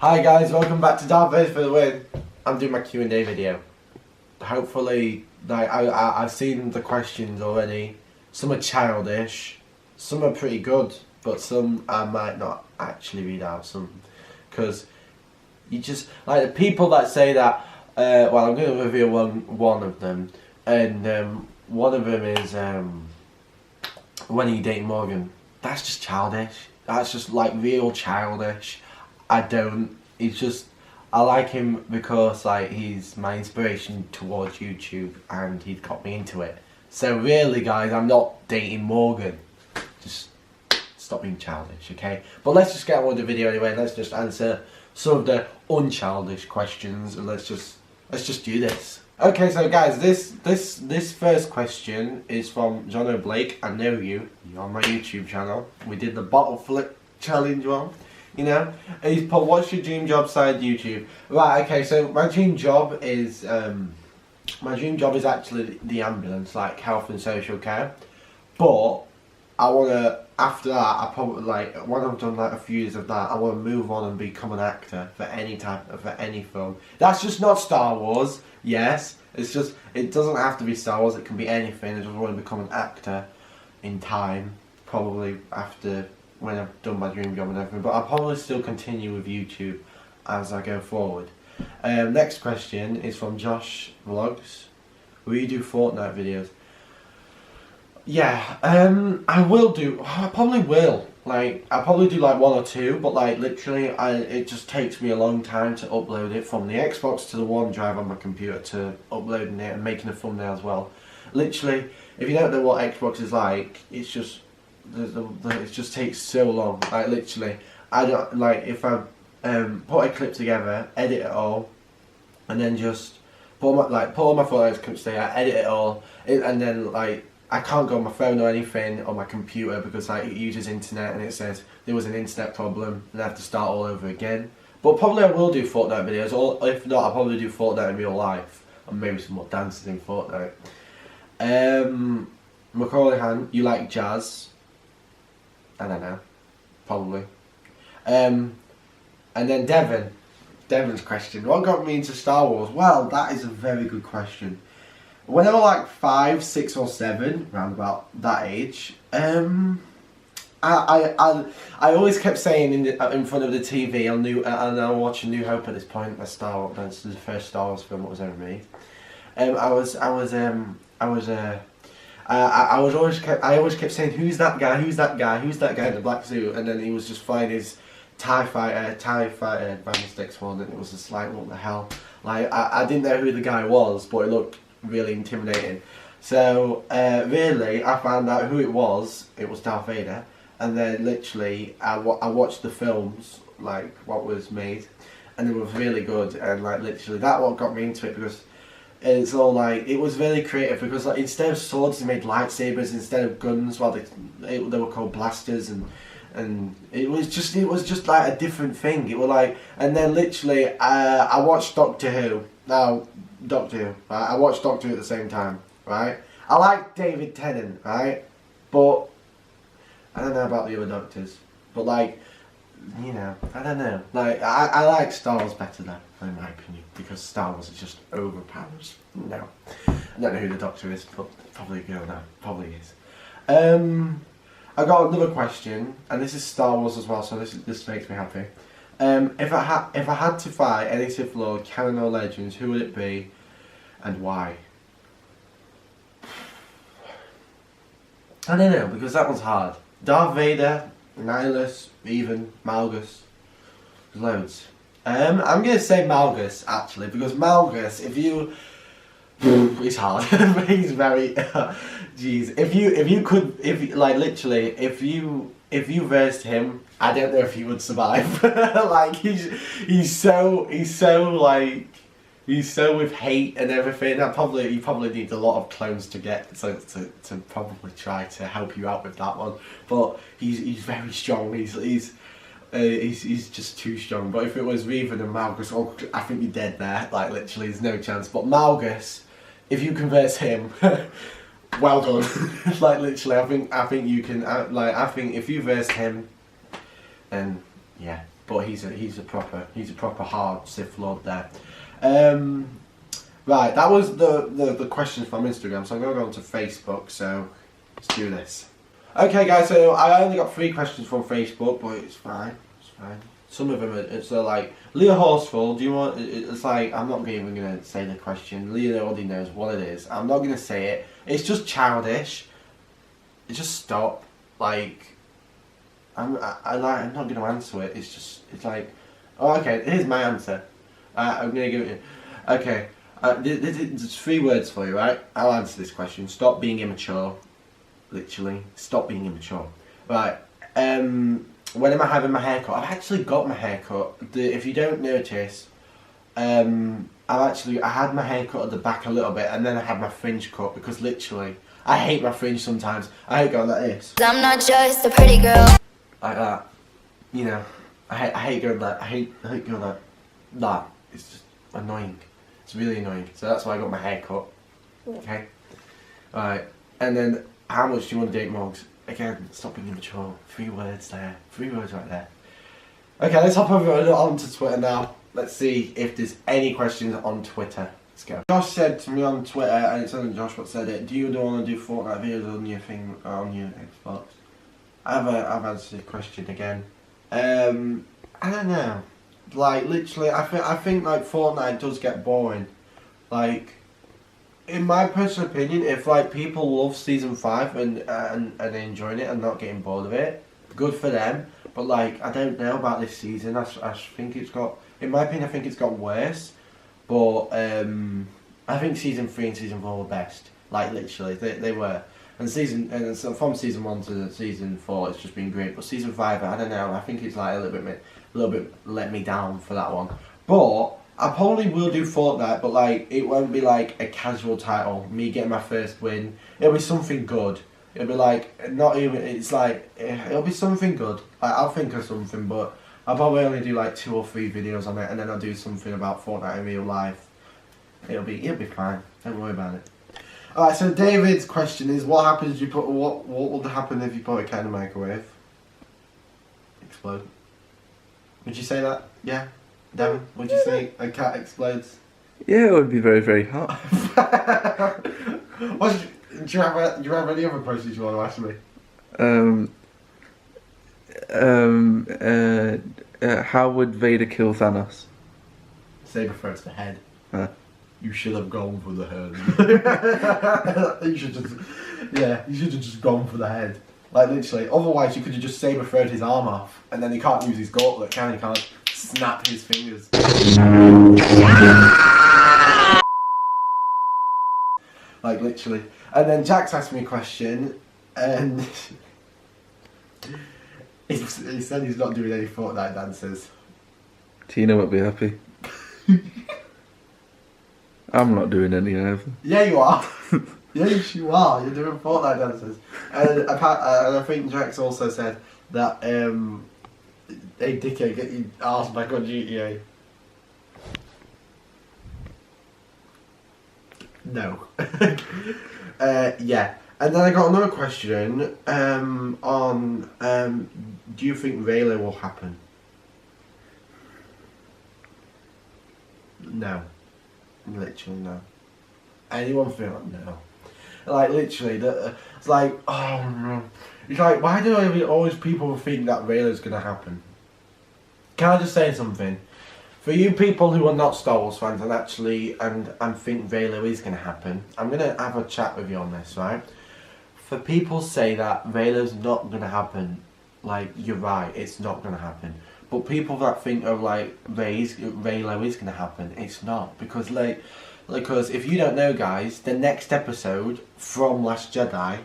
Hi guys, welcome back to Darth Vader for the win. I'm doing my Q&A video. Hopefully, I've seen the questions already. Some are childish, some are pretty good, but some I might not actually read out. Some, because you just like the people that say that. Well, I'm going to reveal one of them, and one of them is when are you dating Morgan? That's just childish. That's just like real childish. I like him because like he's my inspiration towards YouTube and he's got me into it. So really guys, I'm not dating Morgan. Just stop being childish, okay? But let's just get on with the video anyway. Let's just answer some of the unchildish questions and let's just do this. Okay, so guys, this first question is from John O'Blake. I know you. You're on my YouTube channel. We did the bottle flip challenge one. You know, and he's put, what's your dream job side YouTube? Right, okay, so my dream job is actually the ambulance, like health and social care. But I wanna, after that, I probably like when I've done like a few years of that, I wanna move on and become an actor for any film. That's just not Star Wars. Yes, it's just, it doesn't have to be Star Wars. It can be anything. I just want to become an actor in time, probably after when I've done my dream job and everything, but I'll probably still continue with YouTube as I go forward. Next question is from Josh Vlogs. Will you do Fortnite videos? Yeah, I will do. I probably will. Like, I'll probably do like one or two, but like literally, it just takes me a long time to upload it from the Xbox to the OneDrive on my computer to uploading it and making a thumbnail as well. Literally, if you don't know what Xbox is like, it's just it just takes so long. Like literally, I don't like if I put a clip together, edit it all, and then just put all my photos clips together, edit it all, and then like I can't go on my phone or anything on my computer because like it uses internet and it says there was an internet problem and I have to start all over again. But probably I will do Fortnite videos, or if not, I'll probably do Fortnite in real life and maybe some more dances in Fortnite. Macaulay Han, you like jazz? I don't know, probably. And then Devon's question, what got me into Star Wars? Well, that is a very good question. When I was like 5, 6 or 7, around about that age, I always kept saying in front of the TV, and I watched New Hope at this point, that's the first Star Wars film that was ever made. I always kept saying, who's that guy in the black suit? And then he was just flying his TIE fighter Advanced X1, and it was just like, what the hell? Like, I didn't know who the guy was, but it looked really intimidating. So, really, I found out who it was Darth Vader, and then literally, I watched the films, like, what was made, and it was really good, and like, literally, that what got me into it, because it's all like, it was really creative because like instead of swords they made lightsabers, instead of guns, well they were called blasters, and it was just like a different thing. It was like, and then literally I watched Doctor Who. Now Doctor Who, right? I watched Doctor Who at the same time, right? I like David Tennant, right? But I don't know about the other Doctors, but like, you know, I don't know. Like, I like Star Wars better though, in my opinion, because Star Wars is just overpowers. No. I don't know who the Doctor is, but probably a girl now. Probably is. I got another question, and this is Star Wars as well, so this makes me happy. If I had to fight any Sith Lord, canon or legends, who would it be, and why? I don't know, because that one's hard. Darth Vader, Nihilus, even Malgus, loads. I'm gonna say Malgus actually, because Malgus, if you, he's hard. He's very, jeez. If you versed him, I don't know if he would survive. Like he's so with hate and everything. You probably need a lot of clones to get to probably try to help you out with that one. But he's very strong. He's just too strong. But if it was Revan and Malgus, oh, I think you're dead there. Like literally, there's no chance. But Malgus, if you converse him, well done. Like literally, I think you can. I think if you verse him, then yeah, but he's a proper hard Sith Lord there. Right, that was the questions from Instagram, so I'm going to go on to Facebook, so let's do this. Okay guys, so I only got 3 questions from Facebook, but it's fine, Some of them it's like, Leah Horsfall, do you want, it's like, I'm not even going to say the question, Leah already knows what it is, I'm not going to say it, it's just childish, just stop, like, I'm not going to answer it, it's like, oh okay, here's my answer, I'm going to give it, okay. There's 3 words for you, right? I'll answer this question. Stop being immature. Literally, stop being immature. Right. When am I having my haircut? I've actually got my haircut. If you don't notice, I had my haircut at the back a little bit, and then I had my fringe cut because literally, I hate my fringe sometimes. I hate going like this. I'm not just a pretty girl. Like that. You know, I hate going like I hate going like that. It's just annoying. It's really annoying, so that's why I got my hair cut. Okay? Alright, and then how much do you want to date Moggs? Again, stop being immature. 3 words there. 3 words right there. Okay, let's hop over on to Twitter now. Let's see if there's any questions on Twitter. Let's go. Josh said to me on Twitter, and it's only Josh what said it, do you want to do Fortnite videos on your thing, on your Xbox? I've answered the question again. I don't know. Like literally, I think like Fortnite does get boring. Like, in my personal opinion, if like people love season 5 and enjoying it and not getting bored of it, good for them. But like, I don't know about this season. I think it's got, in my opinion, I think it's got worse. But I think season 3 and season 4 were best. Like literally, they were. And so from season 1 to season 4, it's just been great. But season 5, I don't know. I think it's like a little bit let me down for that one. But I probably will do Fortnite, but like it won't be like a casual title. Me getting my first win. It'll be something good. It'll be like not even. It's like it'll be something good. I'll think of something, but I'll probably only do like 2 or 3 videos on it, and then I'll do something about Fortnite in real life. It'll be fine. Don't worry about it. Alright, so David's question is, what happens if you put what will happen if you put a cat in a microwave? Explode. Would you say that? Yeah? Devin, would you say a cat explodes? Yeah, it would be very, very hot. Do you have any other questions you want to ask me? How would Vader kill Thanos? Saber first the head. Huh? You should have gone for the head. you should have just gone for the head. Like literally, otherwise you could have just saber throwed his arm off, and then he can't use his gauntlet, can he? He can't snap his fingers. Like literally. And then Jack's asked me a question, and he said he's not doing any Fortnite dances. Tina won't be happy. I'm not doing any either. Yeah, you are. Yes, you are. You're doing Fortnite dances. And I think Jax also said that hey dickhead, get your arse back on GTA. No. Yeah. And then I got another question on do you think Raylo will happen? No. Literally no. Anyone feel like no? Like literally, it's like oh no. It's like why do always people think that Raylo's gonna happen? Can I just say something? For you people who are not Star Wars fans and actually and think Raylo is gonna happen, I'm gonna have a chat with you on this, right? For people say that Raylo's not gonna happen, like you're right, it's not gonna happen. But people that think of like Raylo is gonna happen, it's not because because if you don't know, guys, the next episode from Last Jedi,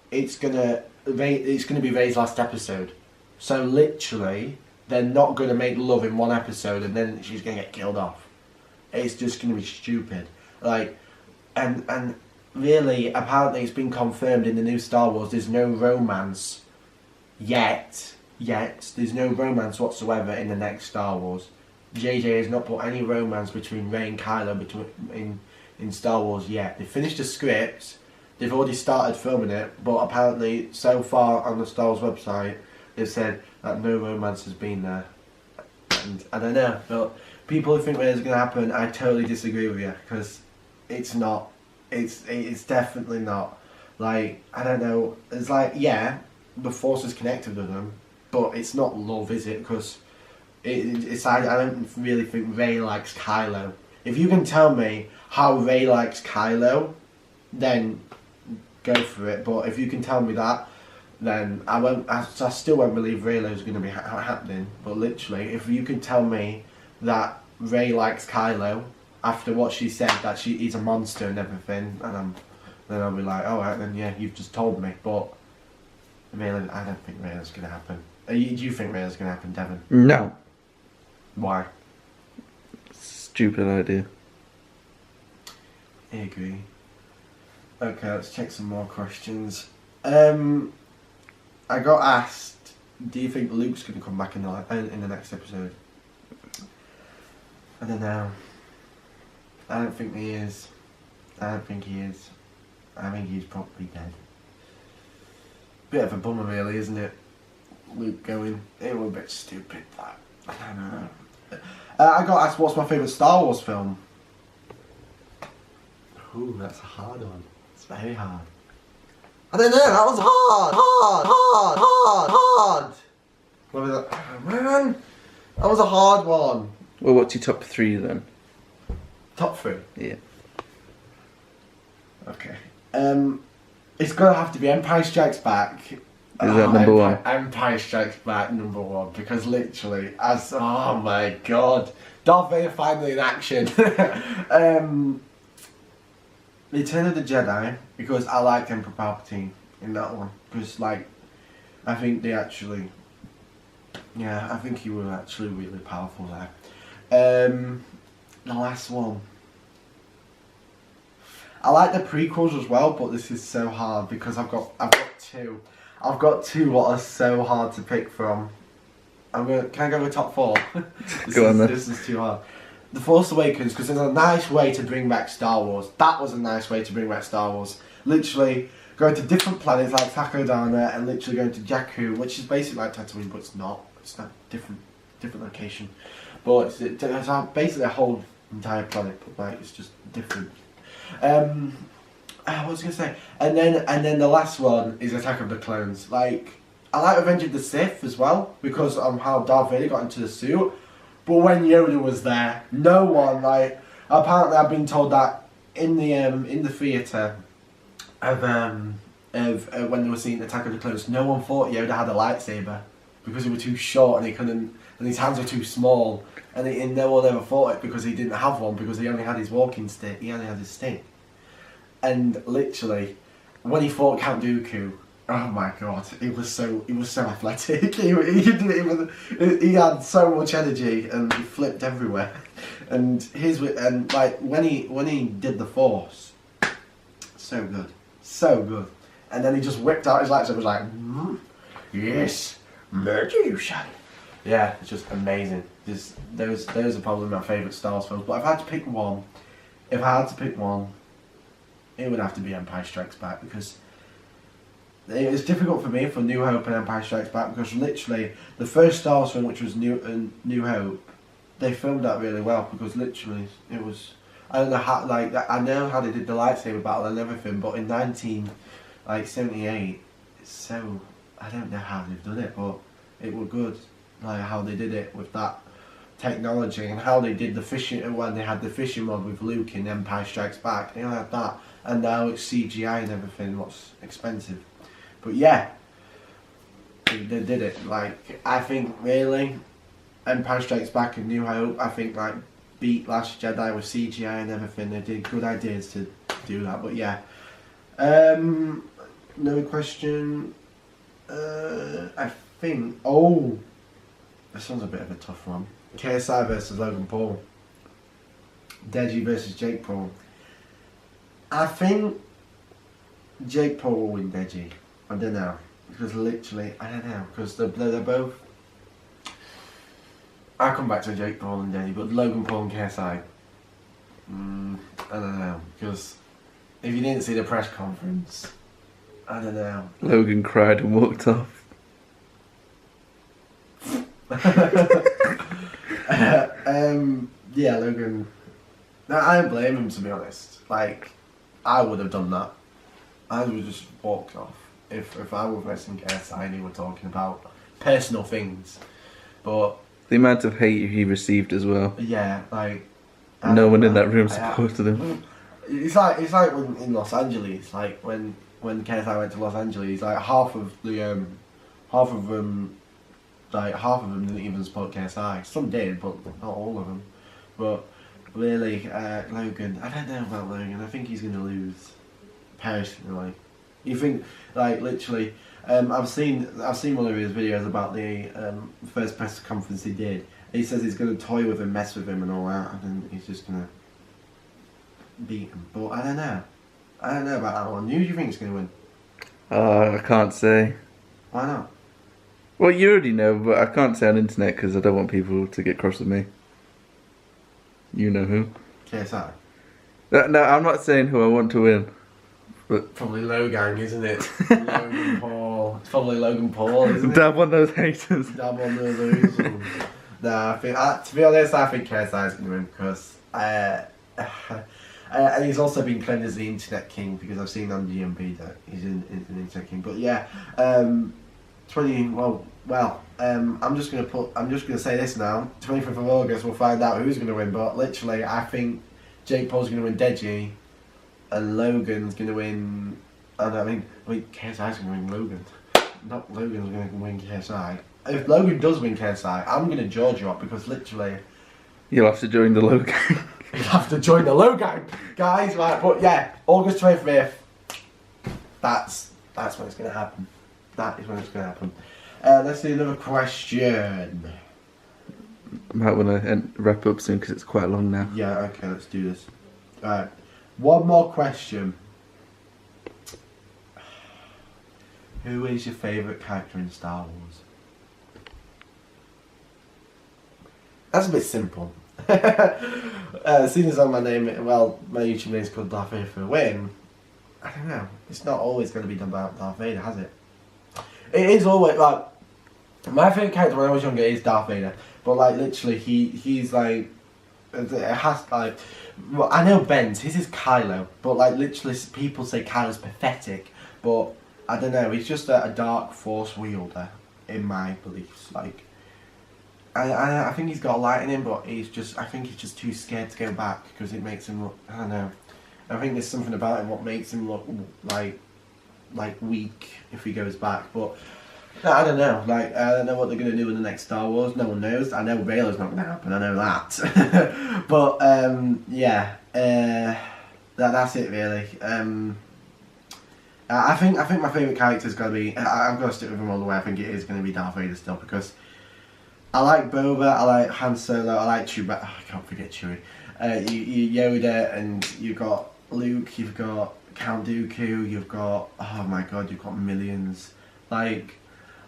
it's gonna be Rey's last episode. So literally, they're not gonna make love in one episode and then she's gonna get killed off. It's just gonna be stupid. Like, and really, apparently, it's been confirmed in the new Star Wars. There's no romance yet. There's no romance whatsoever in the next Star Wars. JJ has not put any romance between Rey and Kylo in Star Wars yet. They finished the script, they've already started filming it, but apparently so far on the Star Wars website they've said that no romance has been there. And I don't know, but people who think Ray's going to happen, I totally disagree with you, because it's not. It's definitely not. Like, I don't know, it's like, yeah, the Force is connected with them, but it's not love, is it? Because it's I don't really think Rey likes Kylo. If you can tell me how Rey likes Kylo, then go for it. But if you can tell me that, then I won't. I still won't believe Reylo's going to be happening. But literally, if you can tell me that Rey likes Kylo after what she said, that he's a monster and everything, and then I'll be like, all right, then yeah, you've just told me. But really, I don't think Reylo's going to happen. Do you think Reylo's going to happen, Devon? No. Why? Stupid idea. I agree. Okay, let's check some more questions. I got asked, do you think Luke's going to come back in the next episode? I don't know. I don't think he is. I don't think he is. I think he's probably dead. Bit of a bummer, really, isn't it? Luke going. It was a bit stupid, that. I don't know. I got asked what's my favourite Star Wars film. Ooh, that's a hard one. It's very hard. I don't know, that was hard. What was that? Oh, man, that was a hard one. Well, what's your top 3 then? Top 3? Yeah. Okay. It's gonna have to be Empire Strikes Back. Is that number 1? Empire Strikes Back, number 1, because literally, oh my god, Darth Vader finally in action. Return of the Jedi, because I liked Emperor Palpatine in that one, because like, I think they actually, I think he was actually really powerful there. The last one. I like the prequels as well, but this is so hard because I've got 2. I've got 2 what are so hard to pick from. Can I go with top 4? Go on then. This is too hard. The Force Awakens, because it's a nice way to bring back Star Wars. That was a nice way to bring back Star Wars. Literally going to different planets like Takodana and literally going to Jakku, which is basically like Tatooine, but it's not. It's not different location. But it's basically a whole entire planet, but like it's just different. What was I gonna say? And then the last one is Attack of the Clones. Like, I like Revenge of the Sith as well because of how Darth Vader got into the suit. But when Yoda was there, no one, like, apparently I've been told that in the theatre of when they were seeing Attack of the Clones, no one thought Yoda had a lightsaber because he was too short and he couldn't, and his hands were too small, and no one ever thought it because he didn't have one because he only had his walking stick, he only had his stick. And literally, when he fought Count Dooku, oh my god, he was so athletic. he had so much energy and he flipped everywhere. And like when he did the Force, so good. And then he just whipped out his lightsaber, was like, yes, murder you shall. Yeah, it's just amazing. Those are probably my favourite Star Wars films. But if I had to pick one, it would have to be Empire Strikes Back, because it's difficult for me for New Hope and Empire Strikes Back, because literally the first Star Wars film, which was New Hope, they filmed that really well, because literally it was, I don't know how, like, I know how they did the lightsaber battle and everything, but in 1978, it's so, I don't know how they've done it, but it was good, like how they did it with that technology and how they did the fishing, when they had the fishing rod with Luke in Empire Strikes Back, they had that, and now it's CGI and everything, what's expensive. But yeah, they did it. Like, I think really, Empire Strikes Back and New Hope, I think like beat Last Jedi with CGI and everything. They did good ideas to do that. But yeah, another question. I think. Oh, this one's a bit of a tough one. KSI versus Logan Paul. Deji versus Jake Paul. I think Jake Paul will win Deji. I don't know, because literally, I don't know, because they're both. I come back to Jake Paul and Deji, but Logan Paul and KSI. I don't know, because if you didn't see the press conference, I don't know. Logan cried and walked off. Yeah, Logan. No, I don't blame him, to be honest. Like, I would have done that. I would have just walked off if I were wrestling KSI and he were talking about personal things. But The amount of hate he received as well. yeah, like No one in that room supported him. It's like when in Los Angeles, like when KSI went to Los Angeles, like half of them didn't even support KSI. Some did, but not all of them. But really, Logan, I don't know about Logan. I think he's gonna lose. Personally, you think like literally? I've seen one of his videos about the first press conference he did. He says he's gonna toy with him, mess with him, and all that, and then he's just gonna beat him. But I don't know. I don't know about that one. Who do you think is gonna win? I can't say. Why not? Well, you already know, but I can't say on internet because I don't want people to get cross with me. You know who? KSI. No, I'm not saying who I want to win. But Probably Logang, isn't it? Logan Paul. It's probably Logan Paul, isn't it? dab on those haters. Dab on those losers. Nah, I think, to be honest, I think KSI is going to win because and he's also been claimed as the internet king because I've seen on GMB that he's an internet king. But yeah, I'm just gonna say this now. 25th of August, we'll find out who's gonna win. But literally, I think Jake Paul's gonna win Deji, and Logan's gonna win. KSI's gonna win Logan. Not Logan's gonna win KSI. If Logan does win KSI, I'm gonna Georgia up because literally You'll have to join the logo. you'll have to join the Logan, guys. Right, but yeah, August 25th. That's when it's gonna happen. That is when it's gonna happen. Let's do another question. I might want to wrap up soon because it's quite long now. Yeah, okay, let's do this. Alright, one more question. Who is your favourite character in Star Wars? That's a bit simple. Seeing as my YouTube name is called Darth Vader for a Win, I don't know. It's not always going to be done about Darth Vader, has it? It is always, like, my favourite character when I was younger is Darth Vader. But, like, literally, he's, like, it has, like, well, I know Ben's, his is Kylo. But, like, literally, people say Kylo's pathetic. But, I don't know, he's just a dark force wielder, in my beliefs. Like, I think he's got light in him, but I think he's just too scared to go back because it makes him look, I don't know. I think there's something about him what makes him look like weak if he goes back. But no, I don't know. Like, I don't know what they're gonna do in the next Star Wars. No one knows. I know Raylo's not gonna happen. I know that. But yeah, that's it really. I think my favourite character is gonna be. I'm gonna stick with him all the way. I think it is gonna be Darth Vader still because I like Boba. I like Han Solo. I like Chewbacca. I can't forget Chewie. Yoda, and you've got Luke, you've got Count Dooku, you've got, oh my god, you've got millions. Like,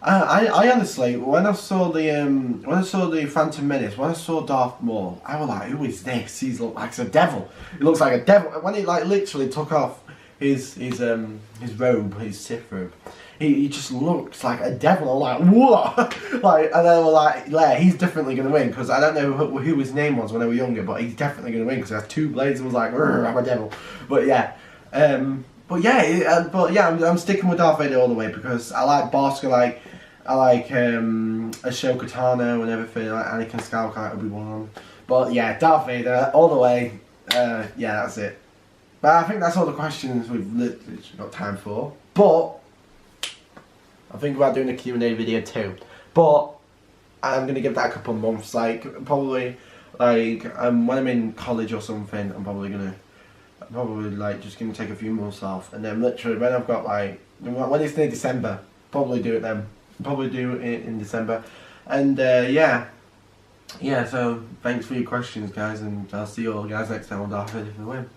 I honestly, when I saw the Phantom Menace, when I saw Darth Maul, I was like, who is this? He looks like a devil. He looks like a devil. When he like literally took off his robe, his Sith robe, he just looks like a devil. I'm like, what? Like, and then we're like, yeah, he's definitely gonna win because I don't know who his name was when I was younger, but he's definitely gonna win because he has two blades and was like, I'm a devil. But yeah, I'm sticking with Darth Vader all the way because I like Bossk, I like Ahsoka Tano and everything, like Anakin Skywalker, Obi-Wan. But yeah, Darth Vader all the way. Yeah, that's it. But I think that's all the questions we've literally got time for. But I'm thinking about doing a Q&A video too. But I'm going to give that a couple of months. Like, probably, like, when I'm in college or something, I'm probably just going to take a few months off. And then literally, when I've got, like, when it's near December, probably do it then. Probably do it in December. And, yeah. Yeah, so, thanks for your questions, guys. And I'll see you all guys next time on Darth Vader for the Win.